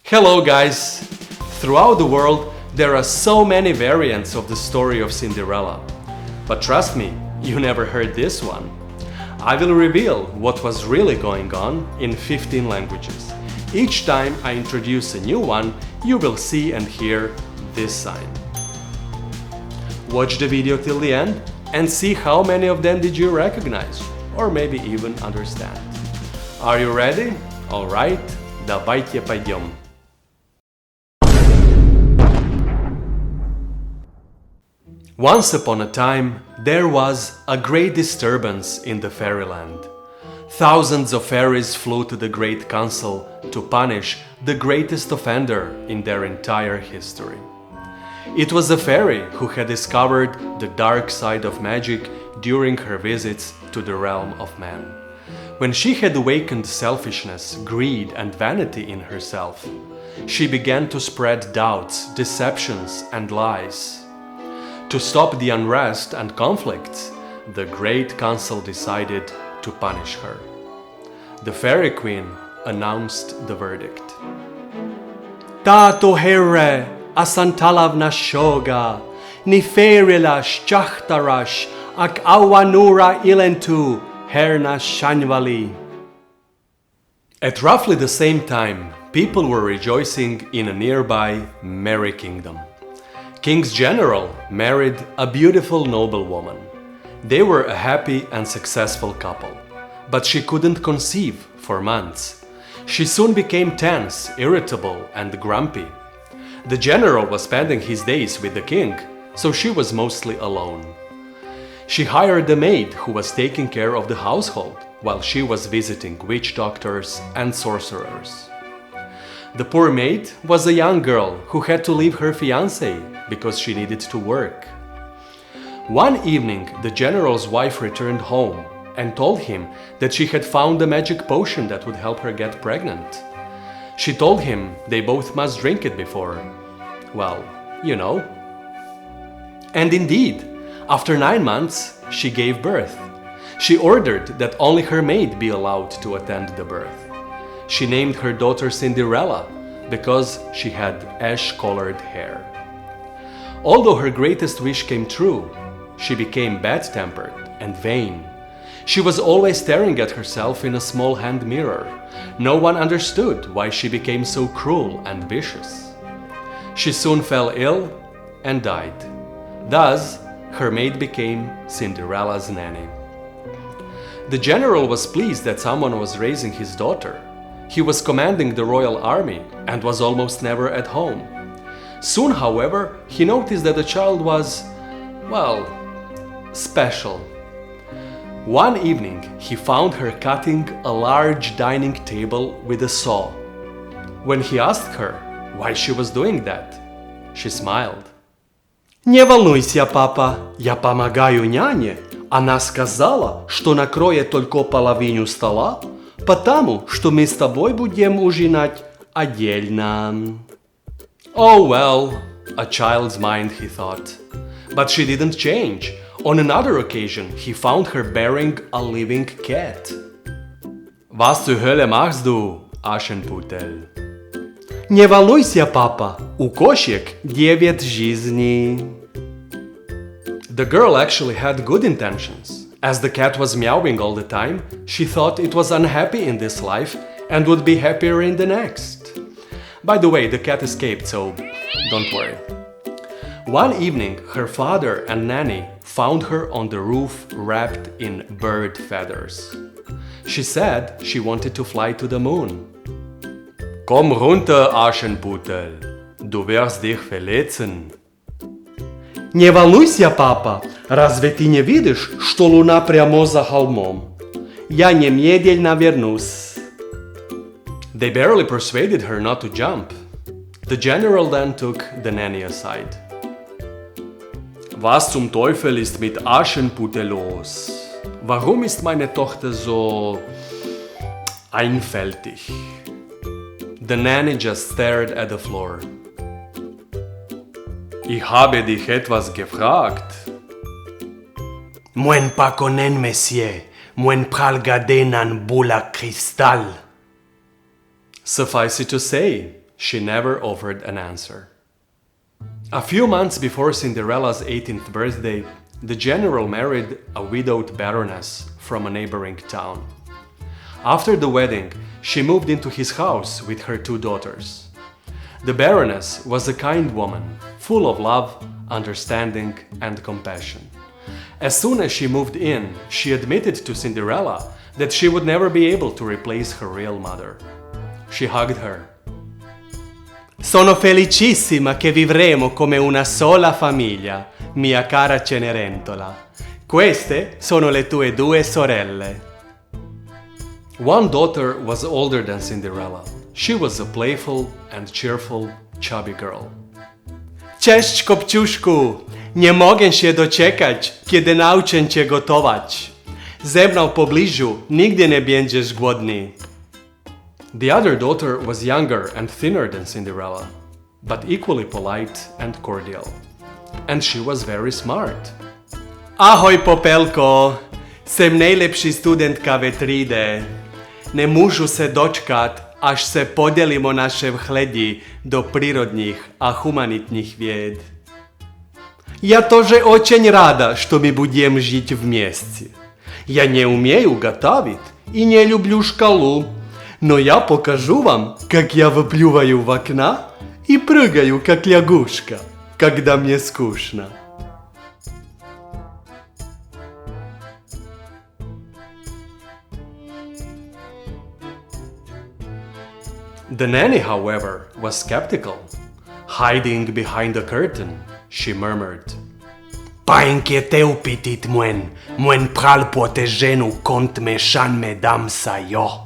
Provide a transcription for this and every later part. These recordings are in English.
Hello guys! Throughout the world, there are so many variants of the story of Cinderella. But trust me, you never heard this one. I will reveal what was really going on in 15 languages. Each time I introduce a new one, you will see and hear this sign. Watch the video till the end and see how many of them did you recognize, or maybe even understand. Are you ready? Alright, давайте пойдем. Once upon a time, there was a great disturbance in the fairyland. Thousands of fairies flew to the Great Council to punish the greatest offender in their entire history. It was a fairy who had discovered the dark side of magic during her visits to the realm of man. When she had awakened selfishness, greed, and vanity in herself, she began to spread doubts, deceptions, and lies. To stop the unrest and conflicts, the Great Council decided to punish her. The Fairy Queen announced the verdict. Tato here asantalavna shoga, ni feirilas chachtarash, ak awanura ilentu, herna shanvali. At roughly the same time, people were rejoicing in a nearby Merry Kingdom. King's general married a beautiful noblewoman. They were a happy and successful couple, but she couldn't conceive for months. She soon became tense, irritable, and grumpy. The general was spending his days with the king, so she was mostly alone. She hired a maid who was taking care of the household while she was visiting witch doctors and sorcerers. The poor maid was a young girl who had to leave her fiancé because she needed to work. One evening, the general's wife returned home and told him that she had found a magic potion that would help her get pregnant. She told him they both must drink it before, well, you know. And indeed, after 9 months, she gave birth. She ordered that only her maid be allowed to attend the birth. She named her daughter Cinderella because she had ash-colored hair. Although her greatest wish came true, she became bad-tempered and vain. She was always staring at herself in a small hand mirror. No one understood why she became so cruel and vicious. She soon fell ill and died. Thus, her maid became Cinderella's nanny. The general was pleased that someone was raising his daughter. He was commanding the royal army and was almost never at home. Soon, however, he noticed that the child was, well, special. One evening, he found her cutting a large dining table with a saw. When he asked her why she was doing that, she smiled. «Не волнуйся, папа, я помогаю няне. Она сказала, что накроет только половину стола, потому что мы с тобой будем ужинать отдельно». Oh well, a child's mind, he thought. But she didn't change. On another occasion, he found her bearing a living cat. «Was zur Hölle machst du, Aschenputtel?» «Не волнуйся, папа, у кошек 9 жизней». The girl actually had good intentions. As the cat was meowing all the time, she thought it was unhappy in this life and would be happier in the next. By the way, the cat escaped, so don't worry. One evening, her father and Nanny found her on the roof wrapped in bird feathers. She said she wanted to fly to the moon. «Komm runter, Aschenputtel, du wirst dich verletzen». «Не волнуйся, папа, разве ты не видишь, что луна прямо за холмом? Я немедленно вернусь». They barely persuaded her not to jump. The general then took the nanny aside. «Was zum Teufel ist mit Aschenputtel los? Warum ist meine Tochter so einfältig?» The nanny just stared at the floor. «Ich habe dich etwas gefragt». «Mwen pa konen, monsieur, mwen pral gade nan boule cristal». Suffice it to say, She never offered an answer. A few months before Cinderella's 18th birthday, the general married a widowed baroness from a neighboring town. After the wedding, she moved into his house with her 2 daughters. The Baroness was a kind woman, full of love, understanding, and compassion. As soon as she moved in, she admitted to Cinderella that she would never be able to replace her real mother. She hugged her. Sono felicissima che vivremo come una sola famiglia, mia cara Cenerentola. Queste sono le tue 2 sorelle. One daughter was older than Cinderella. She was a playful and cheerful, chubby girl. Cześć, Kopciuszku! Nie mogę się doczekać, kiedy nauczę cię gotować. Ze mną w pobliżu nigdy nie będziesz głodny. The other daughter was younger and thinner than Cinderella, but equally polite and cordial. And she was very smart. Ahoj, Popelko! Sem najlepší studentka ve tríde. Ne môžu se dočkať, až se podelimo naše vhledy do prírodních a humanitních věd. Я тоже очень рада, что мы будем жить вместе. Я не умею готовить и не люблю шкалу, но я покажу вам, как я выплюваю в окна и прыгаю, как лягушка, когда мне скучно. The nanny, however, was skeptical. Hiding behind a curtain, she murmured. Pas inquiétez-vous, petite moine. Moine pral protéger nous contre méchant mesdames sayo.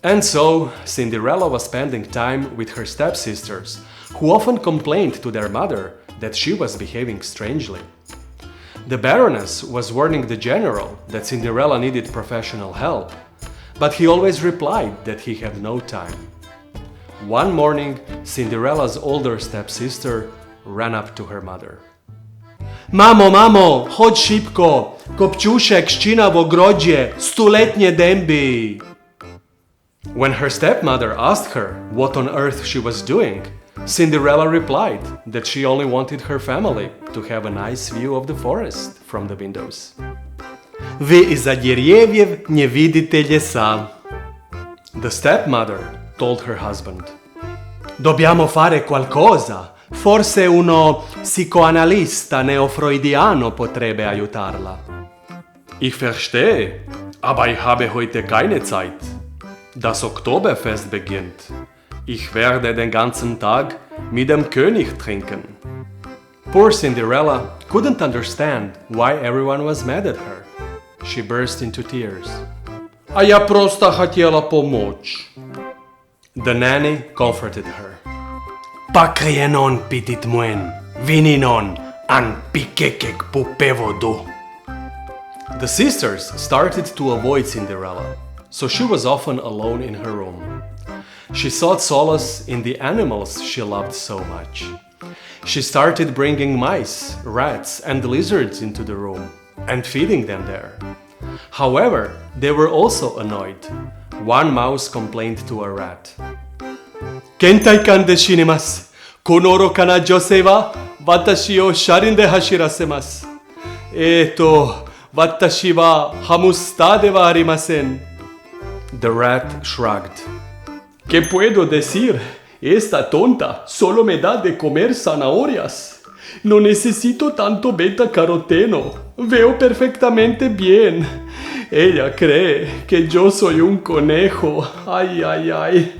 And so, Cinderella was spending time with her stepsisters, who often complained to their mother that she was behaving strangely. The Baroness was warning the general that Cinderella needed professional help, but he always replied that he had no time. One morning, Cinderella's older stepsister ran up to her mother. Mamo, mamo, chodź szybko! Kopciuszek ścina w ogrodzie, 100-letnie dęby! When her stepmother asked her what on earth she was doing, Cinderella replied that she only wanted her family to have a nice view of the forest from the windows. Вы из-за деревьев не видите леса. The stepmother told her husband. Dobbiamo fare qualcosa. Forse uno psychoanalysta neofreudiano potrebbe aiutarla. Ich verstehe, aber ich habe heute keine Zeit. Das Oktoberfest beginnt. Ich werde den ganzen Tag mit dem König trinken. Poor Cinderella couldn't understand why everyone was mad at her. She burst into tears. А я просто хотела помочь. The nanny comforted her. Pas crier non, petite moine. Vini non, an pikekek pupevodu. The sisters started to avoid Cinderella, so she was often alone in her room. She sought solace in the animals she loved so much. She started bringing mice, rats, and lizards into the room and feeding them there. However, they were also annoyed. One mouse complained to a rat. Kentai kande shinimasu. Konoro kana josei wa watashi o sharinde hashirasemasu. Watashi wa hamusta de wa arimasen. The rat shrugged. ¿Qué puedo decir? Esta tonta solo me da de comer zanahorias. No necesito tanto beta-caroteno. Veo perfectamente bien. Ella cree que yo soy un conejo. Ay, ay, ay.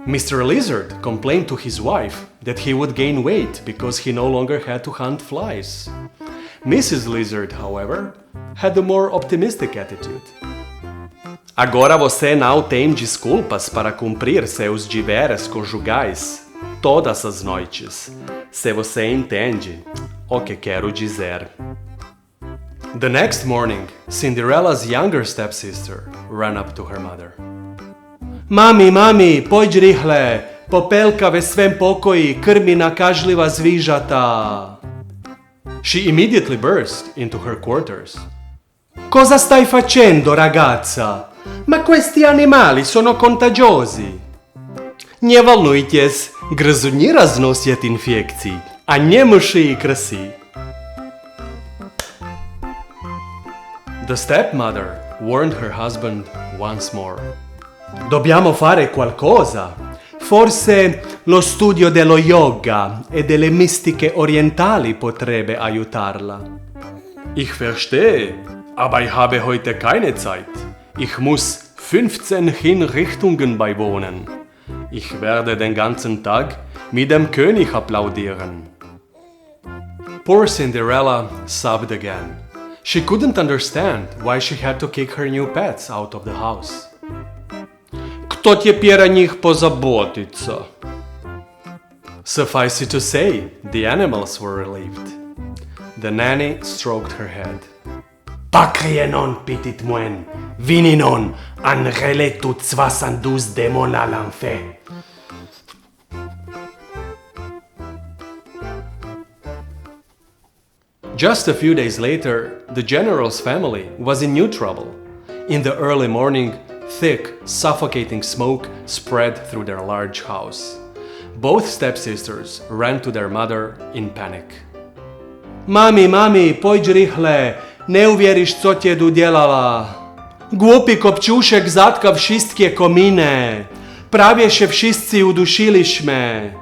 Mr. Lizard complained to his wife that he would gain weight because he no longer had to hunt flies. Mrs. Lizard, however, had a more optimistic attitude. Agora você não tem desculpas para cumprir seus deveres conjugais todas as noites, se você entende o que quero dizer. The next morning, Cinderella's younger stepsister ran up to her mother. Mami, pojdź rychle, Popelka ve svém pokoji krmi nakažljiva zvířata. She immediately burst into her quarters. Cosa stai facendo, ragazza? Ma questi animali sono contagiosi. Не волнуйтесь, грызуни разносят инфекции, а не мыши и крысы. The stepmother warned her husband once more. Dobbiamo fare qualcosa. Forse lo studio dello yoga e delle mistiche orientali potrebbe aiutarla. Ich verstehe, aber ich habe heute keine Zeit. Ich muss 15 Hinrichtungen beiwohnen. Ich werde den ganzen Tag mit dem König applaudieren. Poor Cinderella sobbed again. She couldn't understand why she had to kick her new pets out of the house. Кто теперь о них позаботится? Suffice it to say, the animals were relieved. The nanny stroked her head. Pacrie non, petit moine, vini non, an rele tout 72 démons à l'enfer. Just a few days later, the general's family was in new trouble. In the early morning, thick, suffocating smoke spread through their large house. Both stepsisters ran to their mother in panic. Mami, pojdź rychle, nie uwierzysz, co tiedu dělala. Głupi kopciuszek zatkał wszystkie kominy. Prawie się wszyscy udušiliśmy.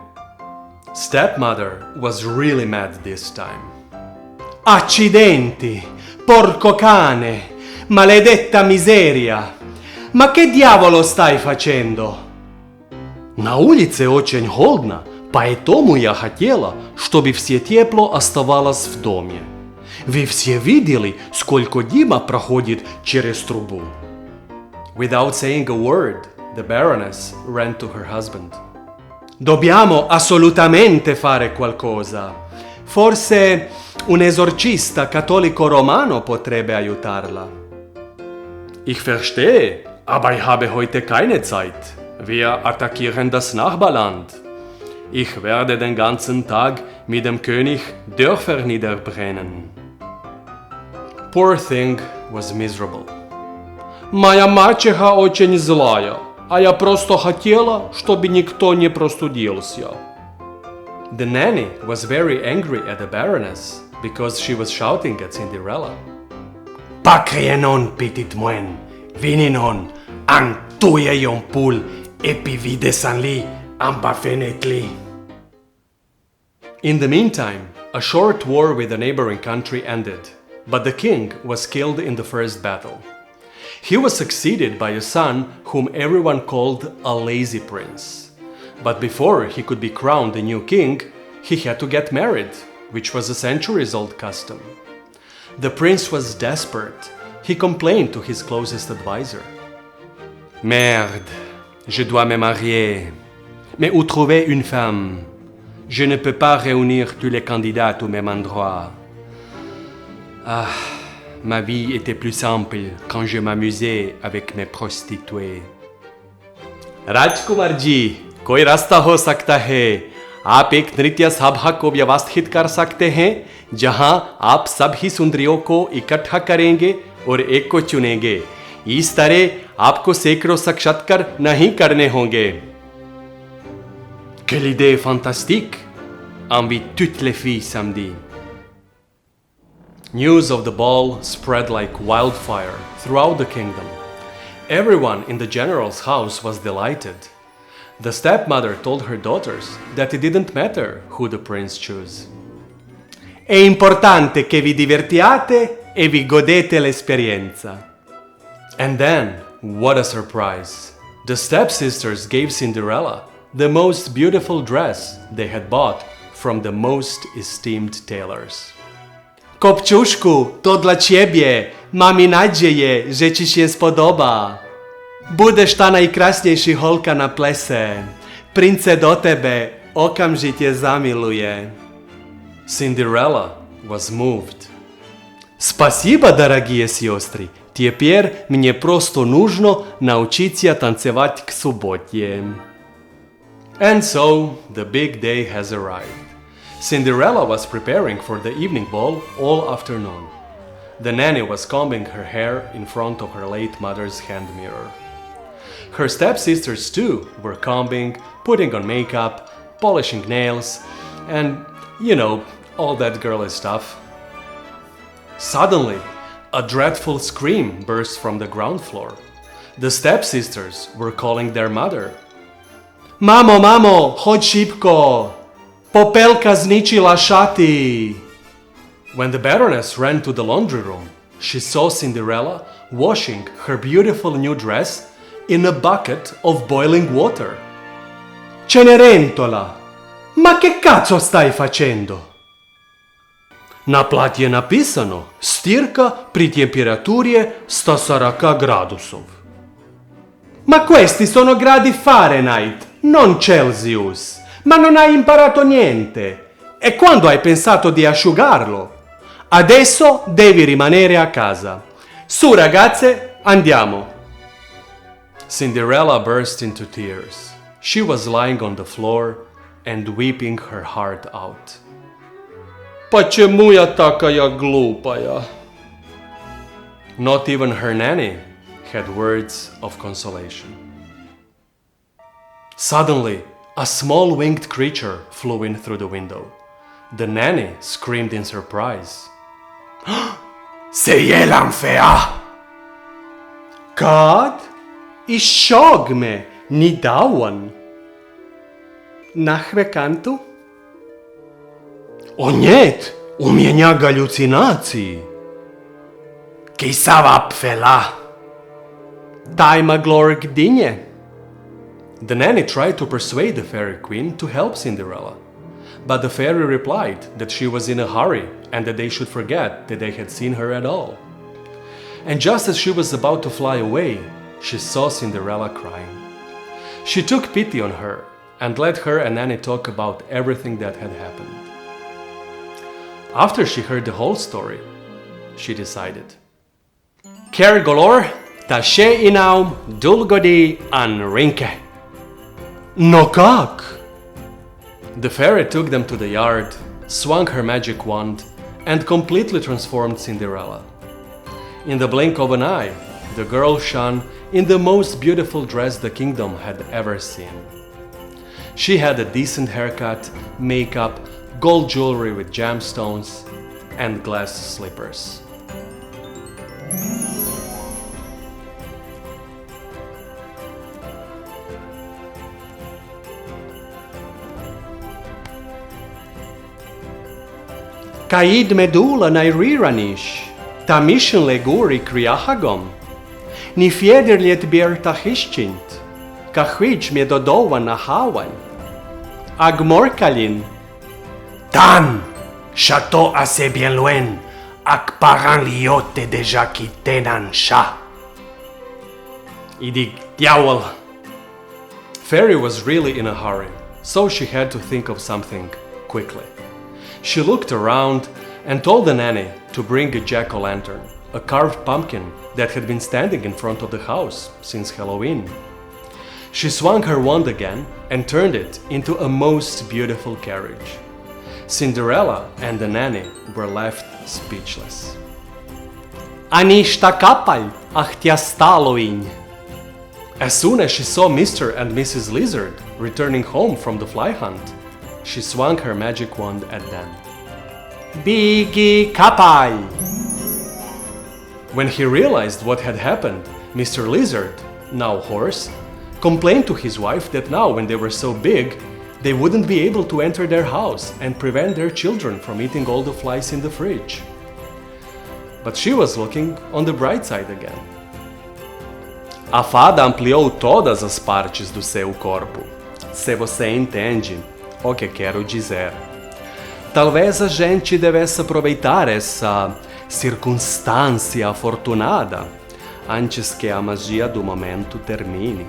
Stepmother was really mad this time. Accidenti, porco cane, maledetta miseria. Ma che diavolo stai facendo? На улице очень холодно, поэтому я хотела, чтобы все тепло оставалось в доме. Вы все видели, сколько дыма проходит через трубу? Without saying a word, the Baroness ran to her husband. Dobbiamo assolutamente fare qualcosa. Forse un esorcista cattolico romano potrebbe aiutarla. Ich verstehe, aber ich habe heute keine Zeit. Wir attackieren das Nachbarland. Ich werde den ganzen Tag mit dem König Dörfer niederbrennen. Poor thing was miserable. Моя мачеха очень злая, а я просто хотела, чтобы никто не простудился. The nanny was very angry at the Baroness because she was shouting at Cinderella. Pacrie non, petit moine, vini non, an tuie yon poul, epi vide sanli, ambafenetli. In the meantime, a short war with the neighboring country ended, but the king was killed in the first battle. He was succeeded by a son whom everyone called a lazy prince. But before he could be crowned the new king, he had to get married, which was a centuries-old custom. The prince was desperate. He complained to his closest advisor. Merde, je dois me marier. Mais où trouver une femme? Je ne peux pas réunir tous les candidats au même endroit. Ah, ma vie était plus simple quand je m'amusais avec mes prostituées. Rajkumarji, कोई रास्ता हो सकता है आप एक नृत्य सभा को व्यवस्थित कर सकते हैं जहां आप सभी सुंदरियों को इकट्ठा करेंगे और एक को चुनेंगे इस तरह आपको सैकड़ों साक्षात्कार नहीं करने होंगे Quelle idée fantastique! Invite toutes les filles samedi. News of the ball spread like wildfire throughout the kingdom. Everyone in the general's house was delighted. The stepmother told her daughters that it didn't matter who the prince chose. È importante che vi divertiate e vi godete l'esperienza. And then, what a surprise! The stepsisters gave Cinderella the most beautiful dress they had bought from the most esteemed tailors. Kopciuszku, to dla ciebie! Mamy nadzieję, że ci się spodoba. Budeš ta najkrásnejší holka na plese. Prince do tebe okamžite zamiluje. Cinderella was moved. Спасибо, дорогие сестры. Теперь мне просто нужно научиться танцевать к субботе. And so, the big day has arrived. Cinderella was preparing for the evening ball all afternoon. The nanny was combing her hair in front of her late mother's hand mirror. Her stepsisters too were combing, putting on makeup, polishing nails, and, all that girly stuff. Suddenly, a dreadful scream burst from the ground floor. The stepsisters were calling their mother. Mamo, mamo, chodź szybko! Popelka zničila šaty! When the Baroness ran to the laundry room, she saw Cinderella washing her beautiful new dress in a bucket of boiling water. Cenerentola, ma che cazzo stai facendo? Na platje napisano stirka pri temperaturi 140 gradusov. Ma questi sono gradi Fahrenheit, non Celsius. Ma non hai imparato niente. E quando hai pensato di asciugarlo? Adesso devi rimanere a casa. Su ragazze, andiamo. Cinderella burst into tears. She was lying on the floor and weeping her heart out. Почему я такая глупая? Not even her nanny had words of consolation. Suddenly, a small winged creature flew in through the window. The nanny screamed in surprise. Sei fea! God? Ishogme, ni dawan. Nahve kantu? O нет, у меня галлюцинации. Kisava pfela. Tajma glor gdinje. The nanny tried to persuade the fairy queen to help Cinderella, but the fairy replied that she was in a hurry and that they should forget that they had seen her at all. And just as she was about to fly away, she saw Cinderella crying. She took pity on her and let her and Nanny talk about everything that had happened. After she heard the whole story, she decided. Ker golor, tashe inaum dulgodi an rinke. No kak! The fairy took them to the yard, swung her magic wand, and completely transformed Cinderella. In the blink of an eye, the girl shone in the most beautiful dress the kingdom had ever seen. She had a decent haircut, makeup, gold jewelry with gemstones, and glass slippers. Caid medula nairanish, tamishin leguri kriahagom, ni fiederliet bierta hischint, kahwich medodowa na hawan, agmorkalin. Dan, chateau assez bien loin, ak paran liote deja kitenan sha. Idig diawol. Fairy was really in a hurry, so she had to think of something quickly. She looked around and told the nanny to bring a jack-o'-lantern, a carved pumpkin that had been standing in front of the house since Halloween. She swung her wand again and turned it into a most beautiful carriage. Cinderella and the nanny were left speechless. Anishta kapal ahtya staloin. As soon as she saw Mr. and Mrs. Lizard returning home from the fly hunt, she swung her magic wand at them. Bigi kapai! When he realized what had happened, Mr. Lizard, now horse, complained to his wife that now when they were so big, they wouldn't be able to enter their house and prevent their children from eating all the flies in the fridge. But she was looking on the bright side again. A fada ampliou todas as partes do seu corpo, se você entende o que quero dizer. Talvez a gente devesse aproveitar essa circunstância afortunada antes que a magia do momento termine.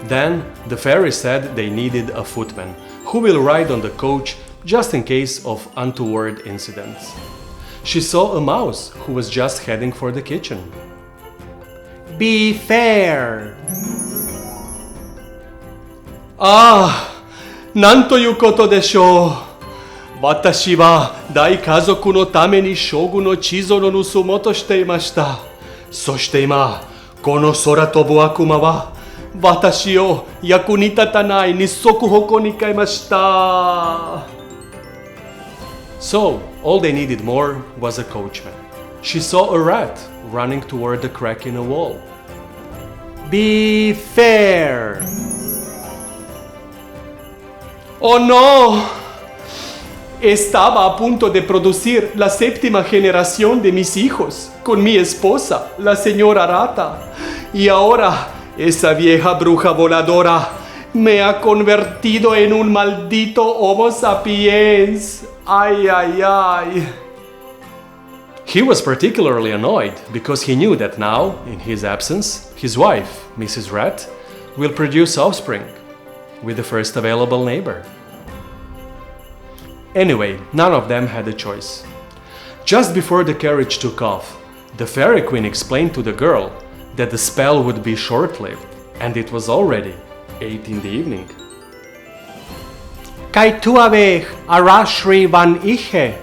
Then the fairy said they needed a footman who will ride on the coach just in case of untoward incidents. She saw a mouse who was just heading for the kitchen. Be fair! Ah! Nanto yukoto desho! Watashi wa dai kazoku no tame ni shogu no chizo no nusumoto shite imashita. Soshite ima, kono sora tobu akuma wa watashi o yaku ni tatanai ni soku hoko ni kaimashita. So, all they needed more was a coachman. She saw a rat running toward the crack in a wall. Be fair! Oh no! Estaba a punto de producir la séptima generación de mis hijos con mi esposa, la señora Rata. Y ahora, esa vieja bruja voladora me ha convertido en un maldito Homo sapiens. Ay, ay, ay. He was particularly annoyed because he knew that now, in his absence, his wife, Mrs. Rat, will produce offspring with the first available neighbor. Anyway, none of them had a choice. Just before the carriage took off, the fairy queen explained to the girl that the spell would be short-lived, and it was already 8 in the evening. Kaj tu aveh arashri van ihe?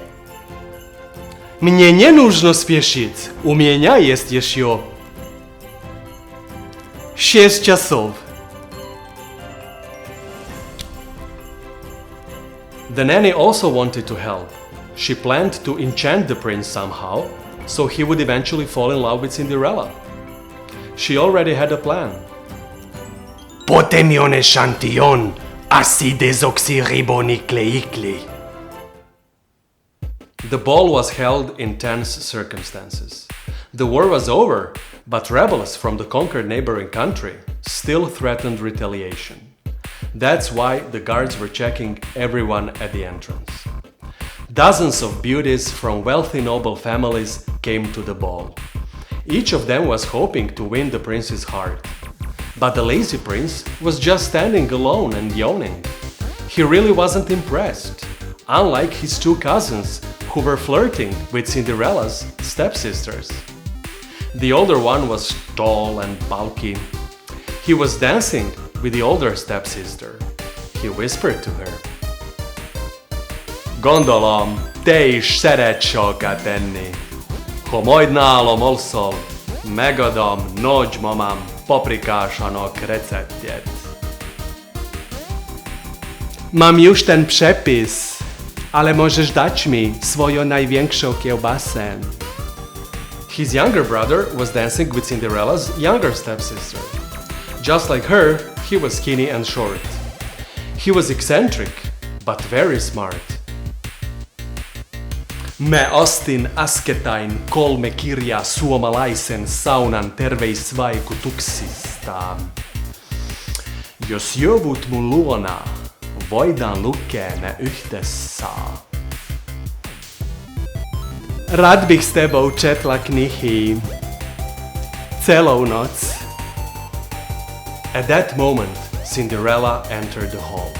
Мне не нужно спешить, у меня есть еще 6 часов. The nanny also wanted to help. She planned to enchant the prince somehow, so he would eventually fall in love with Cinderella. She already had a plan. Potemi un echantillon, así desoxyribonucleicli. The ball was held in tense circumstances. The war was over, but rebels from the conquered neighboring country still threatened retaliation. That's why the guards were checking everyone at the entrance. Dozens of beauties from wealthy noble families came to the ball. Each of them was hoping to win the prince's heart. But the lazy prince was just standing alone and yawning. He really wasn't impressed, unlike his 2 cousins who were flirting with Cinderella's stepsisters. The older one was tall and bulky. He was dancing with the older stepsister. He whispered to her. Gondolom, te is szeretsz sokat enni. Ha majd nálam alszol, megadom nagymamám paprikásának receptjét. Mam już ten przepis, ale możesz dać mi swoją największą kiełbasę. His younger brother was dancing with Cinderella's younger stepsister. Just like her, he was skinny and short. He was eccentric, but very smart. Me ostin asketain 3 kirjaa suomalaisen saunan terveysvaikutuksista. Jos joudut mun luona, voidaan lukea ne yhdessä. Rad bych s tebou četla knihy celou noc. At that moment, Cinderella entered the hall.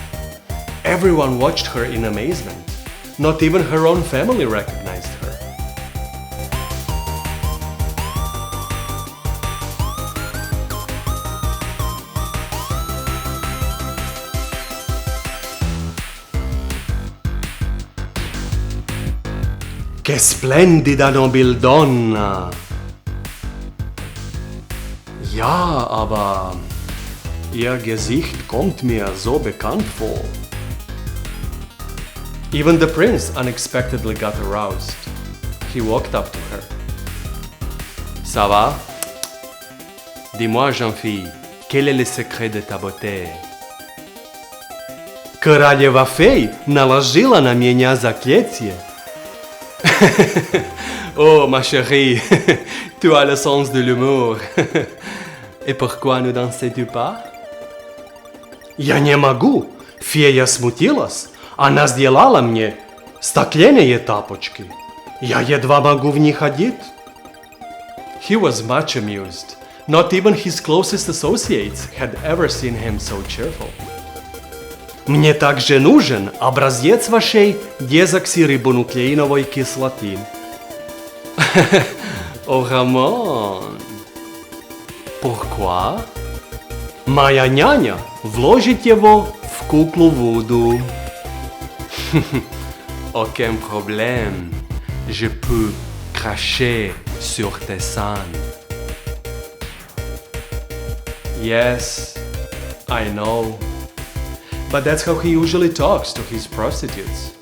Everyone watched her in amazement. Not even her own family recognized her. Che splendida nobildonna! Ja, aber ihr Gesicht kommt mir so bekannt vor. Even the prince unexpectedly got aroused. He walked up to her. Ça va? Dis-moi, jeune fille, quel est le secret de ta beauté? Королева фей наложила на меня заклятие. Oh, ma chérie, tu as le sens de l'humour. Et pourquoi ne dansais-tu pas? Я не могу. Фея смутилась. Она сделала мне стеклянные тапочки. Я едва могу в них ходить. He was much amused. Not even his closest associates had ever seen him so cheerful. Мне также нужен образец вашей дезоксирибонуклеиновой кислоты. Oh, Ramon. Pourquoi? Моя няня вложит его в куклу вуду. Aucun problème. Je peux cracher sur tes seins. Yes, I know. But that's how he usually talks to his prostitutes.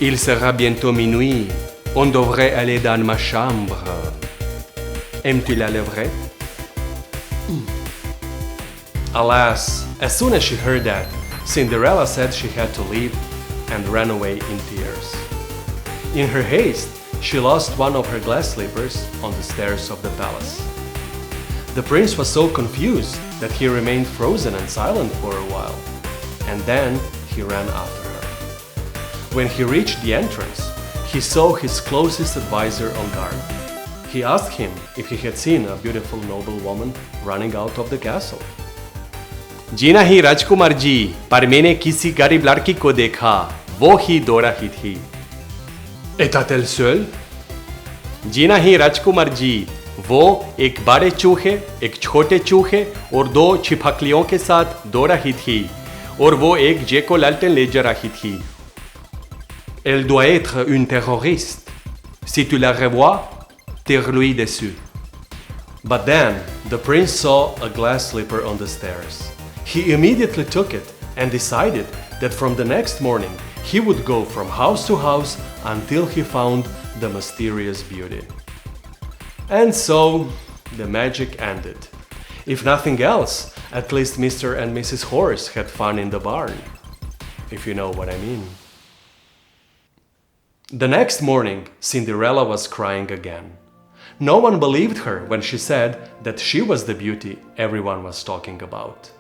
Il sera bientôt minuit. On devrait aller dans ma chambre. Aimes-tu la levrette? Alas, as soon as she heard that, Cinderella said she had to leave and ran away in tears. In her haste, she lost one of her glass slippers on the stairs of the palace. The prince was so confused that he remained frozen and silent for a while, and then he ran after her. When he reached the entrance, he saw his closest advisor on guard. He asked him if he had seen a beautiful noble woman running out of the castle. जी नहीं राजकुमार जी, पर मैंने किसी गरीब लड़की को देखा, वो ही दो रही थी। Était-elle seule? जी नहीं राजकुमार जी, वो एक बड़े चूहे, एक छोटे चूहे और दो छिपकलियों के साथ दो रही थी, और वो एक जेको लालटेन ले जा रही थी। Elle doit être une terroriste. Si tu la revois, tire-lui dessus. But then the prince saw a glass slipper on the stairs. He immediately took it and decided that from the next morning he would go from house to house until he found the mysterious beauty. And so the magic ended. If nothing else, at least Mr. and Mrs. Horse had fun in the barn, if you know what I mean. The next morning, Cinderella was crying again. No one believed her when she said that she was the beauty everyone was talking about.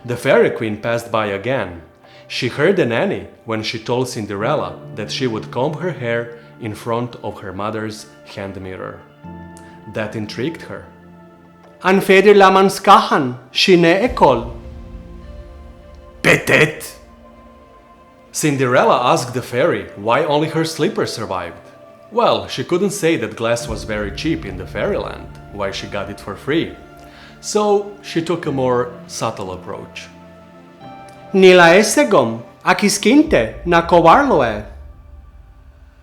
The fairy queen passed by again. She heard the nanny when she told Cinderella that she would comb her hair in front of her mother's hand mirror. That intrigued her. An feder la manskahan, shine ekol. Peut-être. Cinderella asked the fairy why only her slipper survived. Well, she couldn't say that glass was very cheap in the fairyland, why she got it for free. So she took a more subtle approach. Nila esegom, акискинте на коварлое.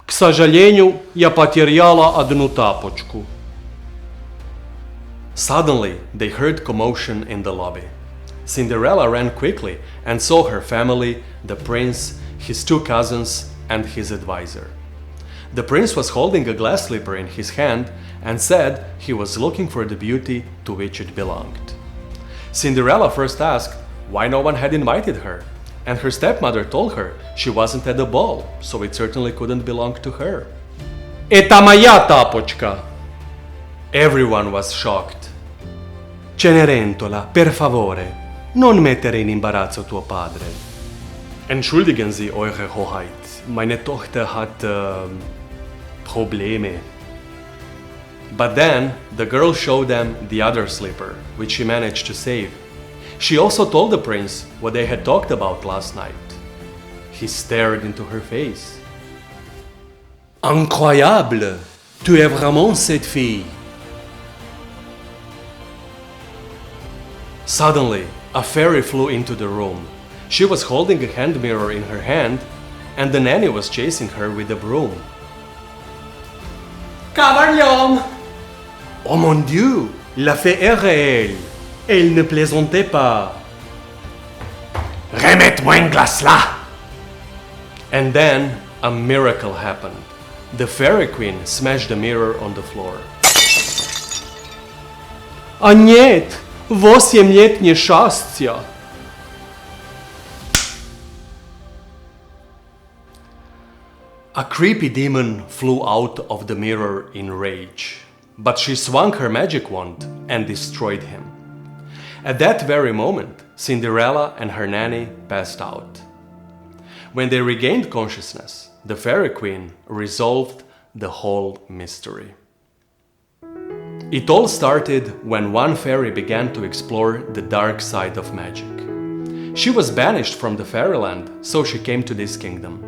К сожалению, я потеряла одну тапочку. Suddenly, they heard commotion in the lobby. Cinderella ran quickly and saw her family, the prince, his two cousins, and his advisor. The prince was holding a glass slipper in his hand and said he was looking for the beauty to which it belonged. Cinderella first asked why no one had invited her, and her stepmother told her she wasn't at the ball, so it certainly couldn't belong to her. «Это моя тапочка!» Everyone was shocked. «Cenerentola, per favore, non mettere in imbarazzo tuo padre.» Entschuldigen Sie, Eure Hoheit, meine Tochter hat Probleme. But then the girl showed them the other slipper, which she managed to save. She also told the prince what they had talked about last night. He stared into her face. Incroyable! Tu es vraiment cette fille! Suddenly, a fairy flew into the room. She was holding a hand mirror in her hand, and the nanny was chasing her with a broom. Cavalion! Oh mon Dieu! La fée est réelle! Elle ne plaisantait pas! Remets-moi une glace là! And then a miracle happened. The fairy queen smashed the mirror on the floor. А нет! 8 лет несчастья! A creepy demon flew out of the mirror in rage, but she swung her magic wand and destroyed him. At that very moment, Cinderella and her nanny passed out. When they regained consciousness, the fairy queen resolved the whole mystery. It all started when one fairy began to explore the dark side of magic. She was banished from the fairyland, so she came to this kingdom.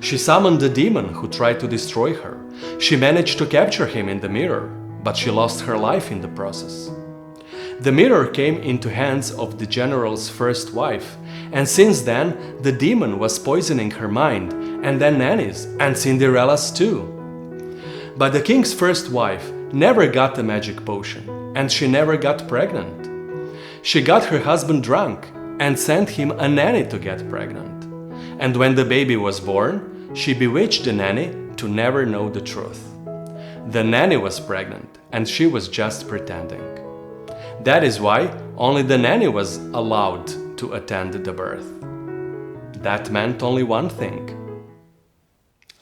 She summoned the demon who tried to destroy her. She managed to capture him in the mirror, but she lost her life in the process. The mirror came into hands of the general's first wife, and since then the demon was poisoning her mind and then Nanny's, and Cinderella's too. But the king's first wife never got the magic potion, and she never got pregnant. She got her husband drunk and sent him a nanny to get pregnant. And when the baby was born, she bewitched the nanny to never know the truth. The nanny was pregnant, and she was just pretending. That is why only the nanny was allowed to attend the birth. That meant only one thing.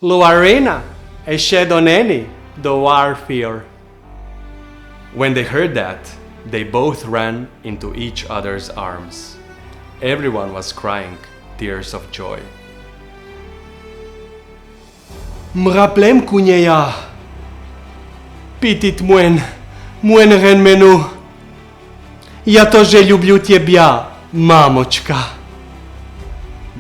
Luarina, esce doneni, do warfare. When they heard that, they both ran into each other's arms. Everyone was crying tears of joy. Mraplem cuneia. Pitit muen ren menu. Я тоже люблю тебя, мамочка.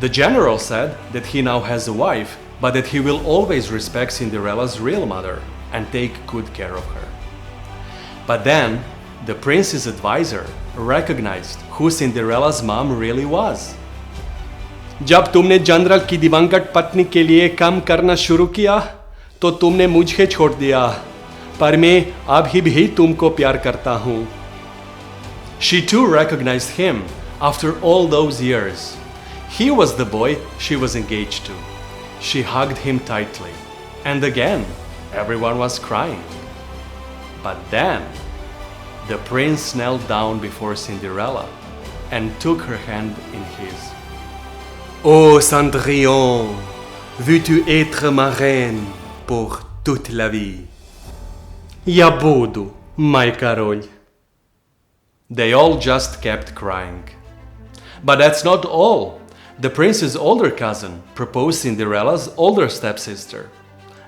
The general said that he now has a wife, but that he will always respect Cinderella's real mother and take good care of her. But then, the prince's advisor recognized who Cinderella's mom really was. जब तुमने general की दिवंगत पत्नी के लिए काम करना शुरू किया, तो तुमने मुझे छोड़ दिया, पर मैं अभी भी तुमको प्यार करता हूँ. She too recognized him after all those years. He was the boy she was engaged to. She hugged him tightly. And again, everyone was crying. But then, the prince knelt down before Cinderella and took her hand in his. Oh Cendrillon, veux-tu être ma reine pour toute la vie? Я буду, мой король. They all just kept crying. But that's not all. The prince's older cousin proposed Cinderella's older stepsister.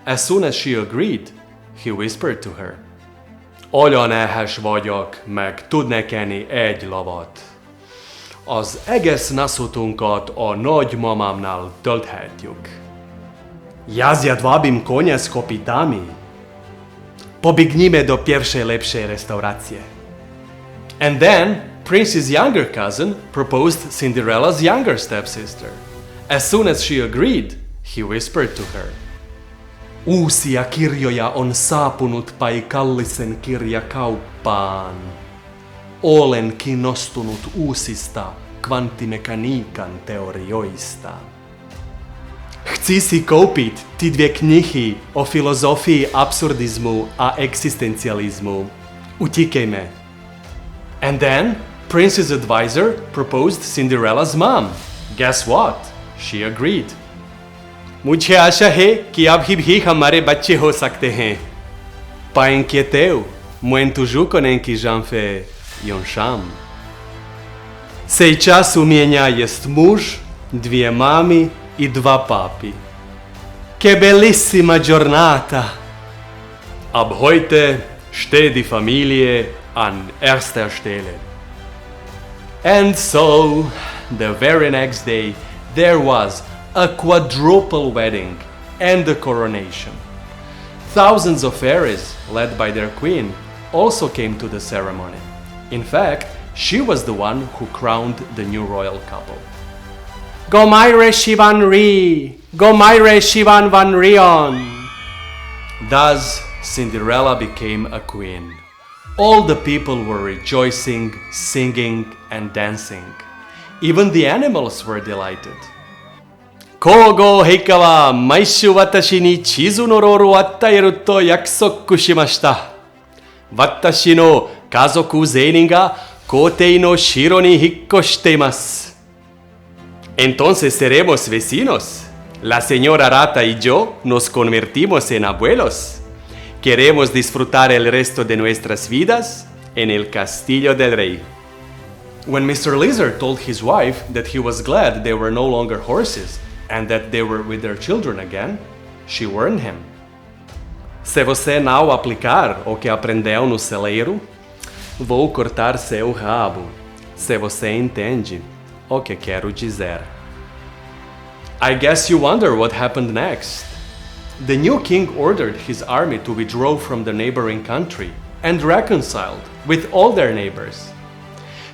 As soon as she agreed, he whispered to her, Olyan éhes vagyok, meg tudnék enni egy lavat. Az egész naszutunkat a nagymamámnál tölthetjük. Ja zjadłabym konia z kopitami. Pobiegnijmy do pierwszej lepszej restauracje. And then, Prince's younger cousin proposed Cinderella's younger stepsister. As soon as she agreed, he whispered to her, Uusia kirjoja on saapunut paikallisen kirjakauppaan. Olen kiinnostunut uusista kvanttimekaniikan teorioista. Chci si koupiť ty dve knihy o filozofii absurdizmu a existencializmu. Utíkejme. And then, Prince's advisor proposed Cinderella's mom. Guess what? She agreed. मुझे आशा है कि अभी भी हमारे बच्चे हो सकते हैं. Pas inquieteu, muen toujours konen ki j'en fais yon sham. Сейчас у меня есть муж, две мамы и два папи. Che bellissima giornata! Ab heute steht die Familie an erster Stelle. And so, the very next day, there was a quadruple wedding and a coronation. Thousands of fairies, led by their queen, also came to the ceremony. In fact, she was the one who crowned the new royal couple. Gomaire Shivan Ri! Gomaire Shivan Van Rion! Thus, Cinderella became a queen. All the people were rejoicing, singing, and dancing. Even the animals were delighted. Kogo heika wa maishu watashi ni chizu no roru o attaeru to yakusoku shimashita. Watashi no kazoku zenin ga koutei no shiro ni hikkoshite imasu. Entonces seremos vecinos. La señora Rata y yo nos convertimos en abuelos. Queremos disfrutar el resto de nuestras vidas en el castillo del rey. When Mr. Lizard told his wife that he was glad they were no longer horses and that they were with their children again, she warned him. Se você não aplicar o que aprendeu no celeiro, vou cortar seu rabo. Se você entende o que quero dizer. I guess you wonder what happened next. The new king ordered his army to withdraw from the neighboring country and reconciled with all their neighbors.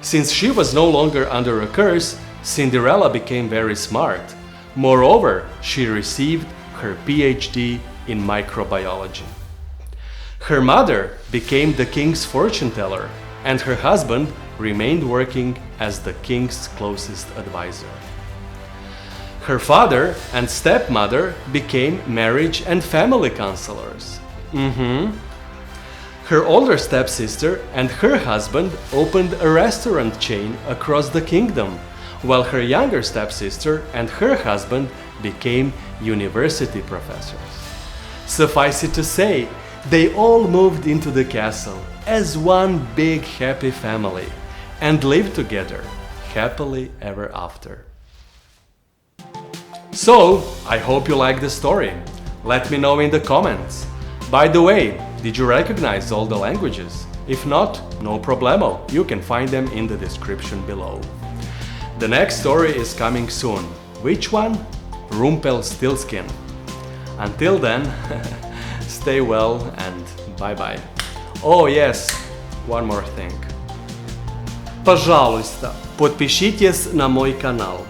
Since she was no longer under a curse, Cinderella became very smart, Moreover, she received her PhD in microbiology. Her mother became the king's fortune teller, and her husband remained working as the king's closest advisor. Her father and stepmother became marriage and family counselors. Her older stepsister and her husband opened a restaurant chain across the kingdom, while her younger stepsister and her husband became university professors. Suffice it to say, they all moved into the castle as one big happy family and lived together happily ever after. So, I hope you like the story. Let me know in the comments. By the way, did you recognize all the languages? If not, no problemo, you can find them in the description below. The next story is coming soon. Which one? Rumpelstiltskin. Until then, stay well and bye bye. Oh yes, one more thing. Пожалуйста, подпишитесь на мой канал.